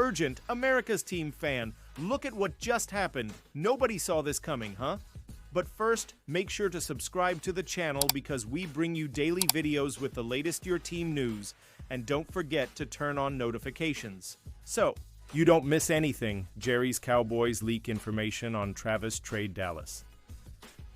Urgent, America's Team fan, look at what just happened. Nobody saw this coming, huh? But first, make sure to subscribe to the channel because we bring you daily videos with the latest your team news, and don't forget to turn on notifications. So, you don't miss anything. Jerry's Cowboys leak information on Travis trade Dallas.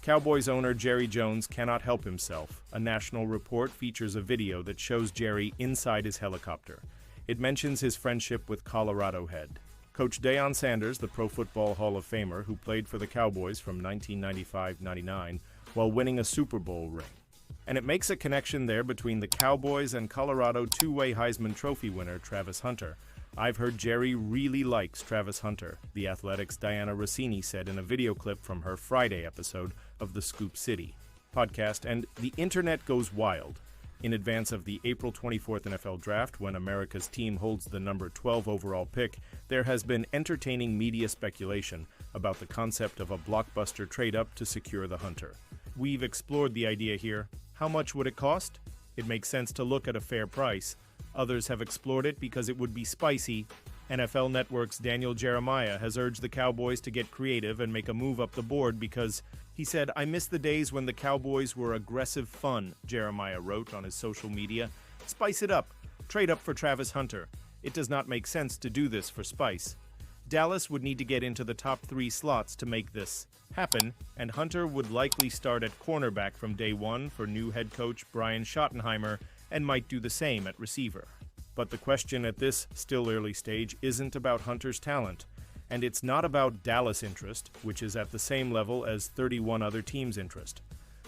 Cowboys owner Jerry Jones cannot help himself. A national report features a video that shows Jerry inside his helicopter. It mentions his friendship with Colorado head Coach Deion Sanders, the Pro Football Hall of Famer who played for the Cowboys from 1995-99 while winning a Super Bowl ring. And it makes a connection there between the Cowboys and Colorado two-way Heisman Trophy winner Travis Hunter. I've heard Jerry really likes Travis Hunter, the Athletic's Diana Rossini said in a video clip from her Friday episode of the Scoop City podcast, and the internet goes wild. In advance of the April 24th NFL Draft, when America's team holds the number 12 overall pick, there has been entertaining media speculation about the concept of a blockbuster trade-up to secure the Hunter. We've explored the idea here. How much would it cost? It makes sense to look at a fair price. Others have explored it because it would be spicy. NFL Network's Daniel Jeremiah has urged the Cowboys to get creative and make a move up the board because, he said, "I miss the days when the Cowboys were aggressive fun," Jeremiah wrote on his social media. Spice it up. Trade up for Travis Hunter. It does not make sense to do this for spice. Dallas would need to get into the top 3 slots to make this happen, and Hunter would likely start at cornerback from day one for new head coach Brian Schottenheimer and might do the same at receiver. But the question at this still early stage isn't about Hunter's talent, and it's not about Dallas' interest, which is at the same level as 31 other teams' interest.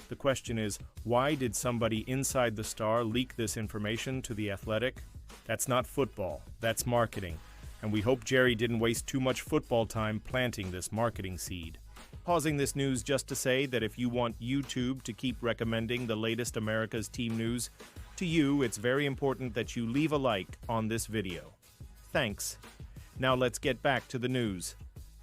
The question is, why did somebody inside the Star leak this information to The Athletic? That's not football, that's marketing, and we hope Jerry didn't waste too much football time planting this marketing seed. Pausing this news just to say that if you want YouTube to keep recommending the latest America's team news to you, it's very important that you leave a like on this video. Thanks. Now let's get back to the news.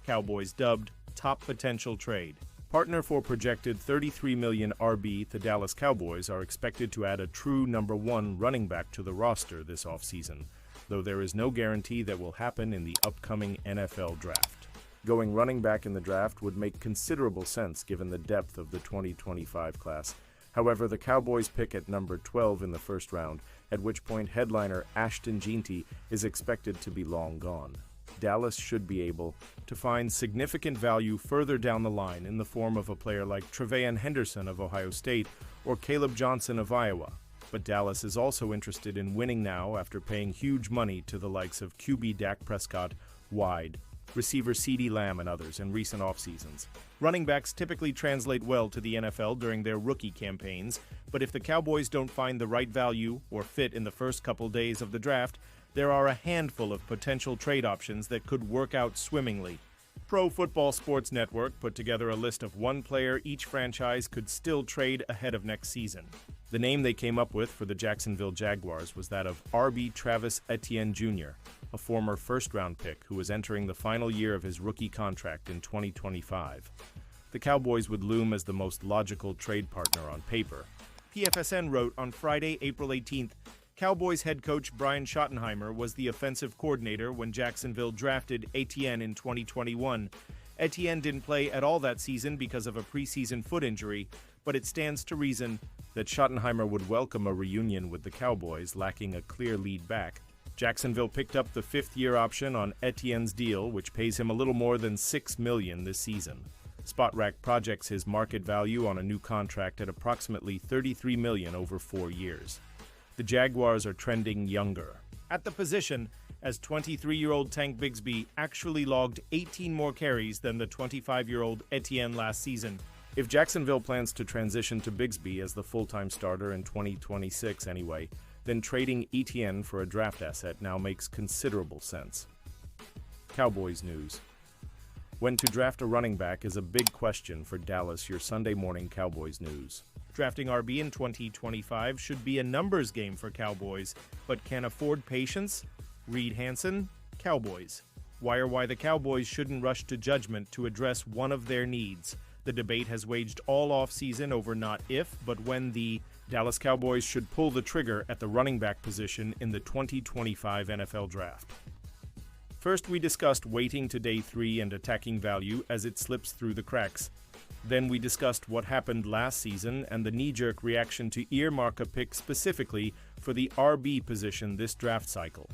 Cowboys dubbed top potential trade. Partner for projected $33 million RB, the Dallas Cowboys are expected to add a true number 1 running back to the roster this offseason, though there is no guarantee that will happen in the upcoming NFL draft. Going running back in the draft would make considerable sense given the depth of the 2025 class. However, the Cowboys pick at number 12 in the first round, at which point headliner Ashton Jeanty is expected to be long gone. Dallas should be able to find significant value further down the line in the form of a player like Tre'Veyon Henderson of Ohio State or Caleb Johnson of Iowa. But Dallas is also interested in winning now after paying huge money to the likes of QB Dak Prescott, wide receiver CeeDee Lamb, and others in recent off-seasons. Running backs typically translate well to the NFL during their rookie campaigns, but if the Cowboys don't find the right value or fit in the first couple days of the draft, there are a handful of potential trade options that could work out swimmingly. Pro Football Sports Network put together a list of one player each franchise could still trade ahead of next season. The name they came up with for the Jacksonville Jaguars was that of RB Travis Etienne Jr., a former first-round pick who was entering the final year of his rookie contract in 2025. The Cowboys would loom as the most logical trade partner on paper. PFSN wrote on Friday, April 18th, Cowboys head coach Brian Schottenheimer was the offensive coordinator when Jacksonville drafted Etienne in 2021. Etienne didn't play at all that season because of a preseason foot injury, but it stands to reason that Schottenheimer would welcome a reunion with the Cowboys, lacking a clear lead back. Jacksonville picked up the 5th-year option on Etienne's deal, which pays him a little more than $6 million this season. SpotRack projects his market value on a new contract at approximately $33 million over 4 years. The Jaguars are trending younger at the position, as 23-year-old Tank Bigsby actually logged 18 more carries than the 25-year-old Etienne last season. If Jacksonville plans to transition to Bigsby as the full-time starter in 2026 anyway, then trading Etienne for a draft asset now makes considerable sense. Cowboys news. When to draft a running back is a big question for Dallas, your Sunday morning Cowboys news. Drafting RB in 2025 should be a numbers game for Cowboys, but can afford patience? Reed Hansen, Cowboys. Why the Cowboys shouldn't rush to judgment to address one of their needs. The debate has waged all offseason over not if, but when the Dallas Cowboys should pull the trigger at the running back position in the 2025 NFL Draft. First, we discussed waiting to day 3 and attacking value as it slips through the cracks. Then we discussed what happened last season and the knee-jerk reaction to earmark a pick specifically for the RB position this draft cycle.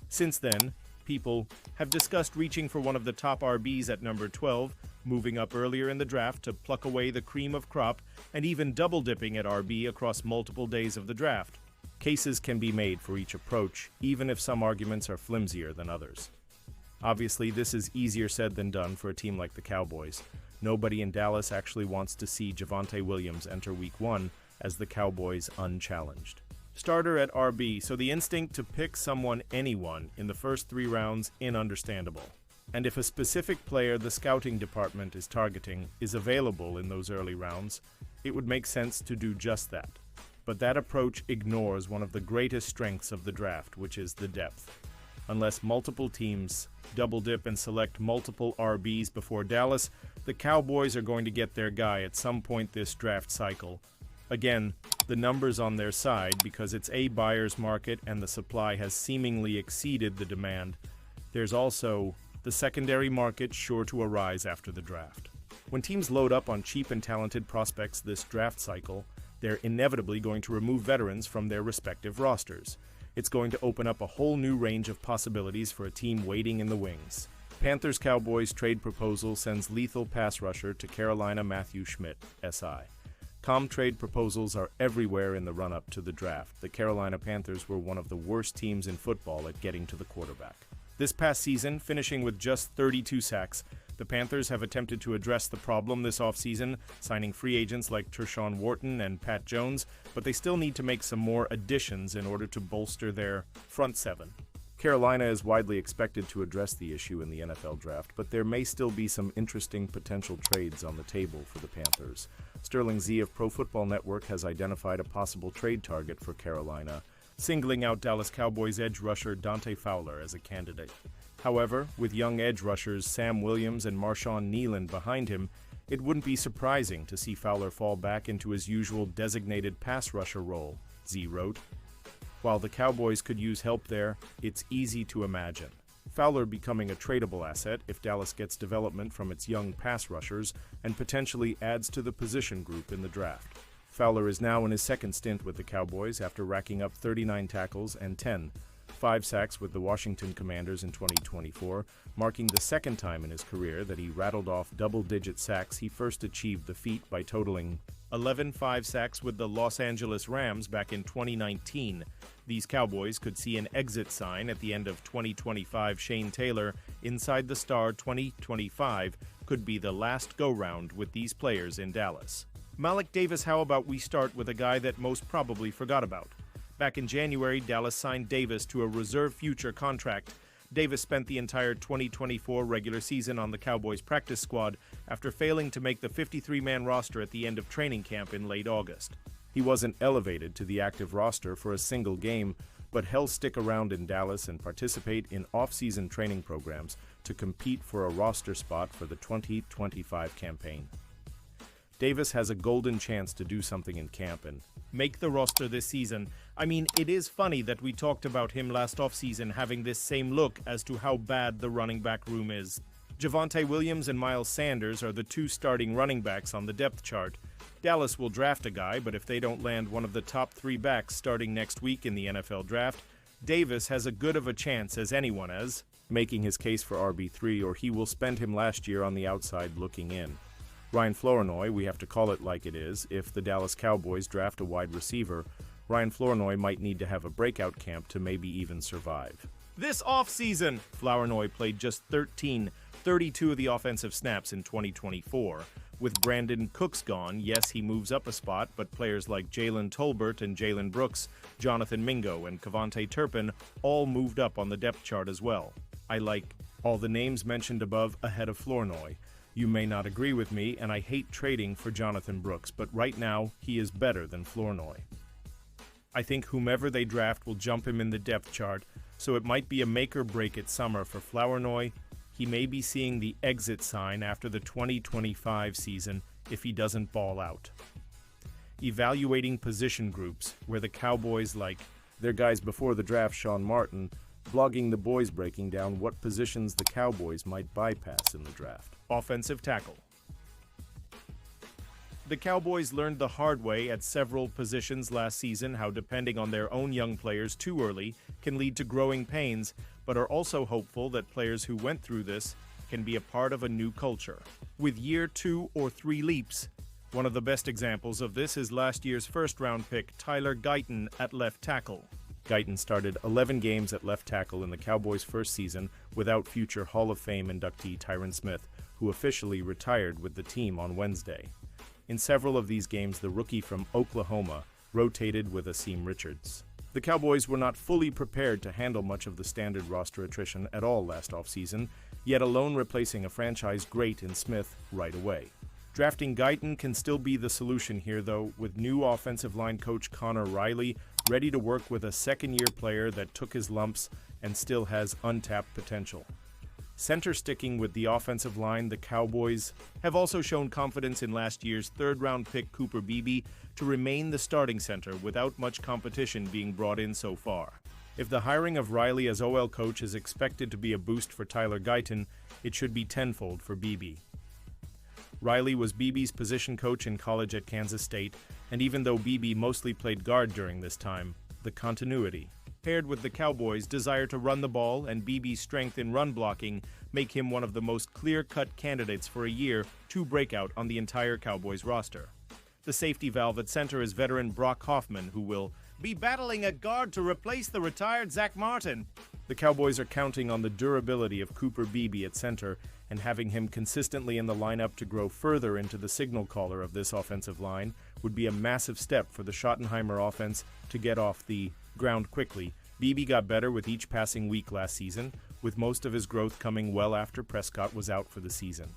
Since then, people have discussed reaching for one of the top RBs at number 12, moving up earlier in the draft to pluck away the cream of crop, and even double-dipping at RB across multiple days of the draft. Cases can be made for each approach, even if some arguments are flimsier than others. Obviously, this is easier said than done for a team like the Cowboys. Nobody in Dallas actually wants to see Javonte Williams enter Week 1 as the Cowboys unchallenged. Starter at RB, so the instinct to pick anyone in the first 3 rounds is understandable. And if a specific player the scouting department is targeting is available in those early rounds, it would make sense to do just that. But that approach ignores one of the greatest strengths of the draft, which is the depth. Unless multiple teams double dip and select multiple RBs before Dallas, the Cowboys are going to get their guy at some point this draft cycle. Again, the numbers on their side because it's a buyer's market and the supply has seemingly exceeded the demand. There's also the secondary market sure to arise after the draft. When teams load up on cheap and talented prospects this draft cycle, they're inevitably going to remove veterans from their respective rosters. It's going to open up a whole new range of possibilities for a team waiting in the wings. Panthers-Cowboys trade proposal sends lethal pass rusher to Carolina Matthew Schmidt, SI. Trade proposals are everywhere in the run-up to the draft. The Carolina Panthers were one of the worst teams in football at getting to the quarterback. This past season, finishing with just 32 sacks, the Panthers have attempted to address the problem this offseason, signing free agents like Tershawn Wharton and Pat Jones, but they still need to make some more additions in order to bolster their front 7. Carolina is widely expected to address the issue in the NFL draft, but there may still be some interesting potential trades on the table for the Panthers. Sterling Z of Pro Football Network has identified a possible trade target for Carolina, singling out Dallas Cowboys edge rusher Dante Fowler as a candidate. However, with young edge rushers Sam Williams and Marshawn Neeland behind him, it wouldn't be surprising to see Fowler fall back into his usual designated pass rusher role, Z wrote. While the Cowboys could use help there, it's easy to imagine Fowler becoming a tradable asset if Dallas gets development from its young pass rushers and potentially adds to the position group in the draft. Fowler is now in his second stint with the Cowboys after racking up 39 tackles and 5 sacks with the Washington Commanders in 2024, marking the second time in his career that he rattled off double-digit sacks. He first achieved the feat by totaling 11 5 sacks with the Los Angeles Rams back in 2019. These Cowboys could see an exit sign at the end of 2025. Shane Taylor, inside the star 2025, could be the last go-round with these players in Dallas. Malik Davis, how about we start with a guy that most probably forgot about? Back in January, Dallas signed Davis to a reserve future contract. Davis spent the entire 2024 regular season on the Cowboys practice squad after failing to make the 53-man roster at the end of training camp in late August. He wasn't elevated to the active roster for a single game, but he'll stick around in Dallas and participate in off-season training programs to compete for a roster spot for the 2025 campaign. Davis has a golden chance to do something in camp and make the roster this season. I mean, it is funny that we talked about him last offseason having this same look as to how bad the running back room is. Javonte Williams and Miles Sanders are the 2 starting running backs on the depth chart. Dallas will draft a guy, but if they don't land one of the top 3 backs starting next week in the NFL draft, Davis has as good of a chance as anyone as making his case for RB3, or he will spend him last year on the outside looking in. Ryan Flournoy, we have to call it like it is, if the Dallas Cowboys draft a wide receiver, Ryan Flournoy might need to have a breakout camp to maybe even survive. This offseason, Flournoy played just 32 of the offensive snaps in 2024. With Brandon Cooks gone, yes, he moves up a spot, but players like Jalen Tolbert and Jalen Brooks, Jonathan Mingo, and Kavontae Turpin all moved up on the depth chart as well. I like all the names mentioned above ahead of Flournoy. You may not agree with me, and I hate trading for Jonathan Brooks, but right now, he is better than Flournoy. I think whomever they draft will jump him in the depth chart, so it might be a make or break it summer for Flournoy. He may be seeing the exit sign after the 2025 season if he doesn't ball out. Evaluating position groups, where the Cowboys like their guys before the draft, Sean Martin, Blogging the Boys breaking down what positions the Cowboys might bypass in the draft. Offensive tackle. The Cowboys learned the hard way at several positions last season how depending on their own young players too early can lead to growing pains, but are also hopeful that players who went through this can be a part of a new culture. With year 2 or 3 leaps. One of the best examples of this is last year's first-round pick Tyler Guyton at left tackle. Guyton started 11 games at left tackle in the Cowboys' first season without future Hall of Fame inductee Tyron Smith, who officially retired with the team on Wednesday. In several of these games, the rookie from Oklahoma rotated with Asim Richards. The Cowboys were not fully prepared to handle much of the standard roster attrition at all last offseason, yet alone replacing a franchise great in Smith right away. Drafting Guyton can still be the solution here, though, with new offensive line coach Connor Riley ready to work with a second-year player that took his lumps and still has untapped potential. Center sticking with the offensive line, the Cowboys have also shown confidence in last year's third-round pick Cooper Beebe to remain the starting center without much competition being brought in so far. If the hiring of Riley as OL coach is expected to be a boost for Tyler Guyton, it should be tenfold for Beebe. Riley was Beebe's position coach in college at Kansas State, and even though Beebe mostly played guard during this time, the continuity, paired with the Cowboys' desire to run the ball and Beebe's strength in run blocking, make him one of the most clear-cut candidates for a year to breakout on the entire Cowboys roster. The safety valve at center is veteran Brock Hoffman, who will be battling at guard to replace the retired Zach Martin. The Cowboys are counting on the durability of Cooper Beebe at center, and having him consistently in the lineup to grow further into the signal caller of this offensive line would be a massive step for the Schottenheimer offense to get off the ground quickly. Beebe got better with each passing week last season, with most of his growth coming well after Prescott was out for the season.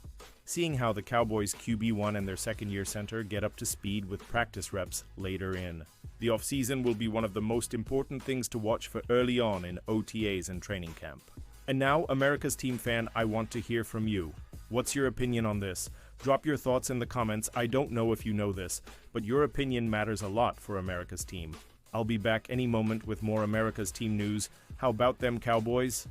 Seeing how the Cowboys QB1 and their second-year center get up to speed with practice reps later in. The offseason will be one of the most important things to watch for early on in OTAs and training camp. And now, America's Team fan, I want to hear from you. What's your opinion on this? Drop your thoughts in the comments. I don't know if you know this, but your opinion matters a lot for America's Team. I'll be back any moment with more America's Team news. How about them Cowboys?